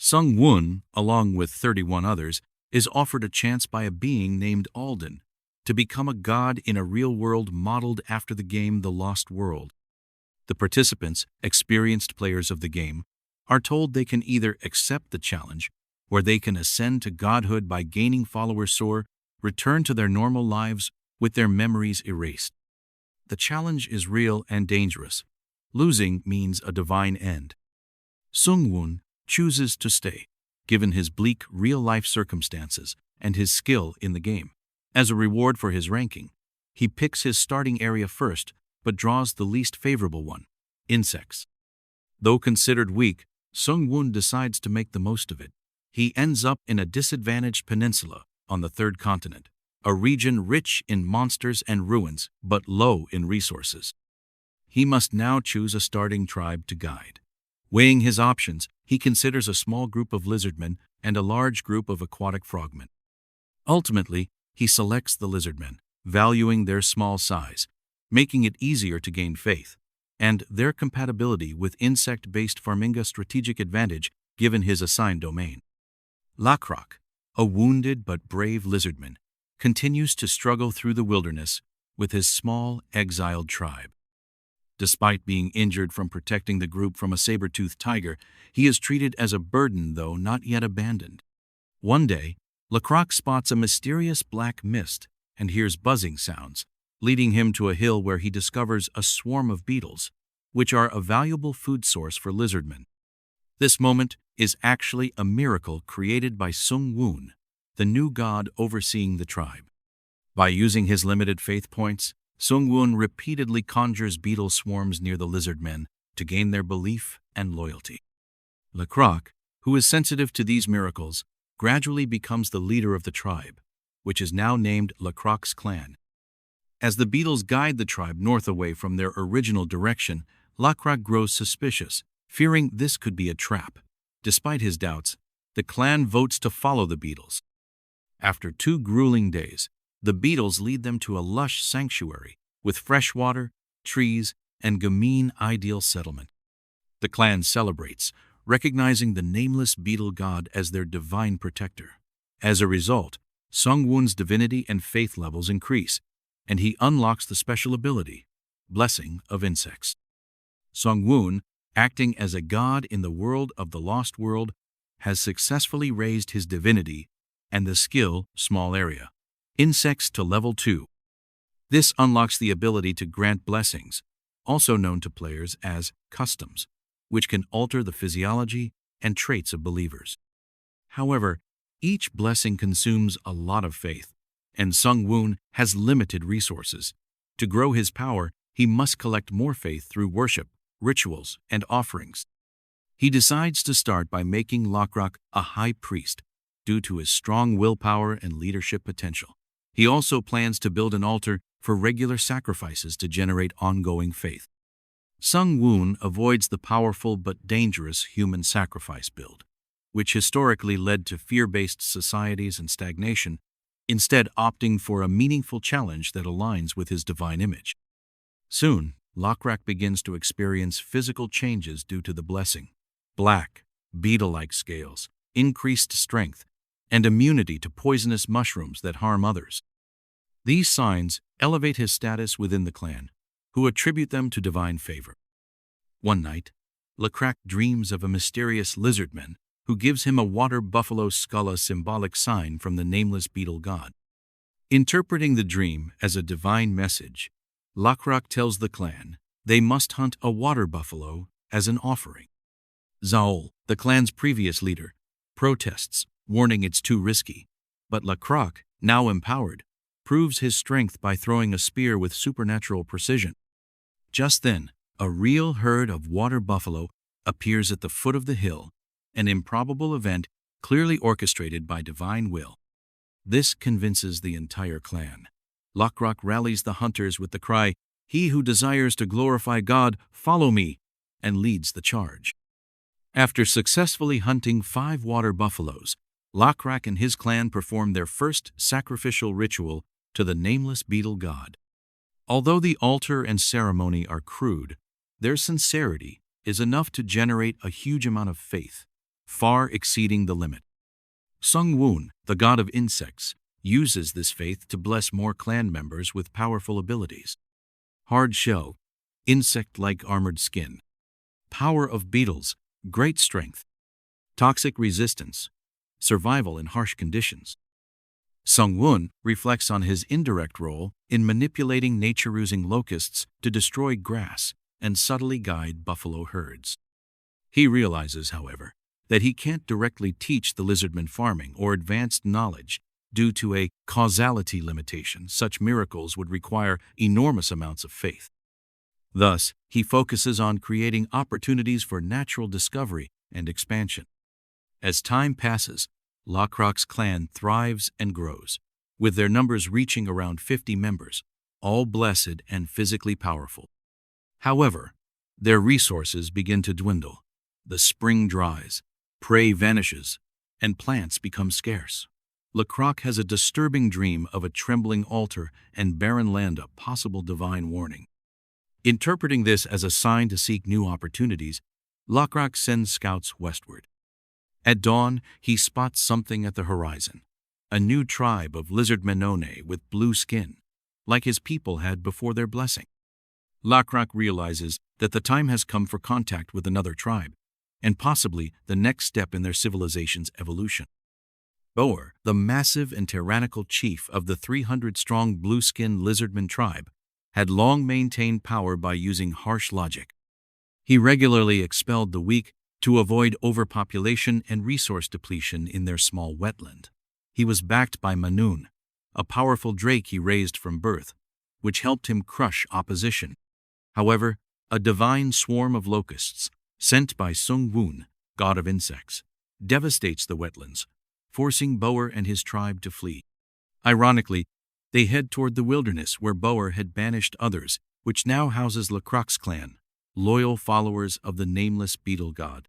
Sung Woon, along with 31 others, is offered a chance by a being named Alden to become a god in a real world modeled after the game The Lost World. The participants, experienced players of the game, are told they can either accept the challenge, where they can ascend to godhood by gaining followers, or return to their normal lives with their memories erased. The challenge is real and dangerous. Losing means a divine end. Sung Woon chooses to stay, given his bleak real-life circumstances and his skill in the game. As a reward for his ranking, he picks his starting area first, but draws the least favorable one, insects. Though considered weak, Sung Woon decides to make the most of it. He ends up in a disadvantaged peninsula on the third continent, a region rich in monsters and ruins, but low in resources. He must now choose a starting tribe to guide. Weighing his options, he considers a small group of lizardmen and a large group of aquatic frogmen. Ultimately, he selects the lizardmen, valuing their small size, making it easier to gain faith, and their compatibility with insect-based Farminga strategic advantage given his assigned domain. Lakrak, a wounded but brave lizardman, continues to struggle through the wilderness with his small, exiled tribe. Despite being injured from protecting the group from a saber-toothed tiger, he is treated as a burden, though not yet abandoned. One day, Lakrak spots a mysterious black mist and hears buzzing sounds, leading him to a hill where he discovers a swarm of beetles, which are a valuable food source for lizardmen. This moment is actually a miracle created by Sung Woon, the new god overseeing the tribe. By using his limited faith points, Sung Woon repeatedly conjures beetle swarms near the lizardmen to gain their belief and loyalty. Lakrak, who is sensitive to these miracles, gradually becomes the leader of the tribe, which is now named Lakrak's clan. As the beetles guide the tribe north away from their original direction, Lakrak grows suspicious, fearing this could be a trap. Despite his doubts, the clan votes to follow the beetles. After 2 grueling days, the beetles lead them to a lush sanctuary with fresh water, trees, and gamine ideal settlement. The clan celebrates, recognizing the nameless beetle god as their divine protector. As a result, Sung Woon's divinity and faith levels increase, and he unlocks the special ability, Blessing of Insects. Sung Woon, acting as a god in the world of the Lost World, has successfully raised his divinity and the skill, Small Area, Insects to level 2. This unlocks the ability to grant blessings, also known to players as customs, which can alter the physiology and traits of believers. However, each blessing consumes a lot of faith, and Sung Woon has limited resources. To grow his power, he must collect more faith through worship, rituals, and offerings. He decides to start by making Lakrak a high priest due to his strong willpower and leadership potential. He also plans to build an altar for regular sacrifices to generate ongoing faith. Sung Woon avoids the powerful but dangerous human sacrifice build, which historically led to fear-based societies and stagnation, instead opting for a meaningful challenge that aligns with his divine image. Soon, Lakrak begins to experience physical changes due to the blessing: black, beetle-like scales, increased strength, and immunity to poisonous mushrooms that harm others. These signs elevate his status within the clan, who attribute them to divine favor. One night, Lakrak dreams of a mysterious lizardman who gives him a water buffalo skull, a symbolic sign from the nameless beetle god. Interpreting the dream as a divine message, Lakrak tells the clan they must hunt a water buffalo as an offering. Zaol, the clan's previous leader, protests, warning it's too risky, but Lakrak, now empowered, proves his strength by throwing a spear with supernatural precision. Just then, a real herd of water buffalo appears at the foot of the hill, an improbable event clearly orchestrated by divine will. This convinces the entire clan. Lakrak rallies the hunters with the cry, "He who desires to glorify God, follow me," and leads the charge. After successfully hunting 5 water buffaloes, Lakrak and his clan perform their first sacrificial ritual to the nameless beetle god. Although the altar and ceremony are crude, their sincerity is enough to generate a huge amount of faith. far exceeding the limit. Sung Woon, the god of insects, uses this faith to bless more clan members with powerful abilities. Hard shell, insect-like armored skin. Power of beetles, great strength. Toxic resistance, survival in harsh conditions. Sung Woon reflects on his indirect role in manipulating nature-using locusts to destroy grass and subtly guide buffalo herds. He realizes, however, that he can't directly teach the lizardmen farming or advanced knowledge due to a causality limitation. Such miracles would require enormous amounts of faith. Thus, he focuses on creating opportunities for natural discovery and expansion. As time passes, Locrock's clan thrives and grows, with their numbers reaching around 50 members, all blessed and physically powerful. However, their resources begin to dwindle. The spring dries, prey vanishes, and plants become scarce. Locrock has a disturbing dream of a trembling altar and barren land, a possible divine warning. Interpreting this as a sign to seek new opportunities, Locrock sends scouts westward. At dawn, he spots something at the horizon, a new tribe of Lizardmen with blue skin, like his people had before their blessing. Locrock realizes that the time has come for contact with another tribe, and possibly the next step in their civilization's evolution. Boer, the massive and tyrannical chief of the 300-strong blue-skinned Lizardmen tribe, had long maintained power by using harsh logic. He regularly expelled the weak to avoid overpopulation and resource depletion in their small wetland. He was backed by Manun, a powerful drake he raised from birth, which helped him crush opposition. However, a divine swarm of locusts, sent by Sung Woon, god of insects, devastates the wetlands, forcing Boer and his tribe to flee. Ironically, they head toward the wilderness where Boer had banished others, which now houses Locrock's clan, loyal followers of the nameless beetle god.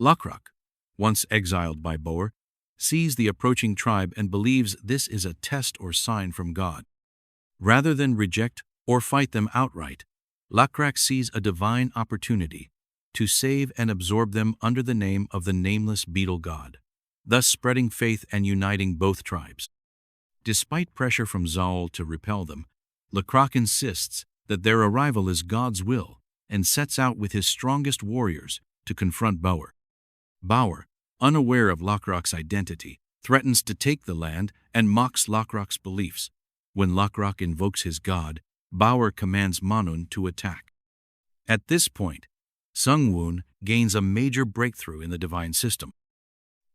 Locrock, once exiled by Boer, sees the approaching tribe and believes this is a test or sign from God. Rather than reject or fight them outright, Locrock sees a divine opportunity to save and absorb them under the name of the nameless beetle god, thus spreading faith and uniting both tribes. Despite pressure from Zaul to repel them, Locrock insists that their arrival is God's will and sets out with his strongest warriors to confront Boer. Boer, unaware of Locrock's identity, threatens to take the land and mocks Locrock's beliefs. When Locrock invokes his god, Boer commands Manun to attack. At this point, Sung Woon gains a major breakthrough in the divine system.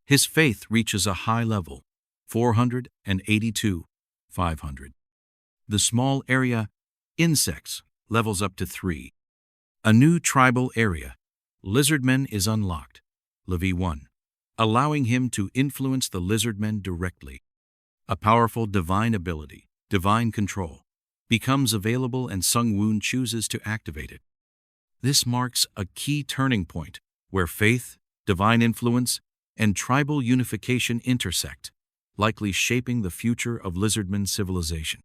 His faith reaches a high level, 482, 500. The small area, insects, levels up to 3. A new tribal area, Lizardmen, is unlocked, Levi 1, allowing him to influence the Lizardmen directly. A powerful divine ability, divine control, becomes available and Sung Woon chooses to activate it. This marks a key turning point where faith, divine influence, and tribal unification intersect, likely shaping the future of Lizardmen civilization.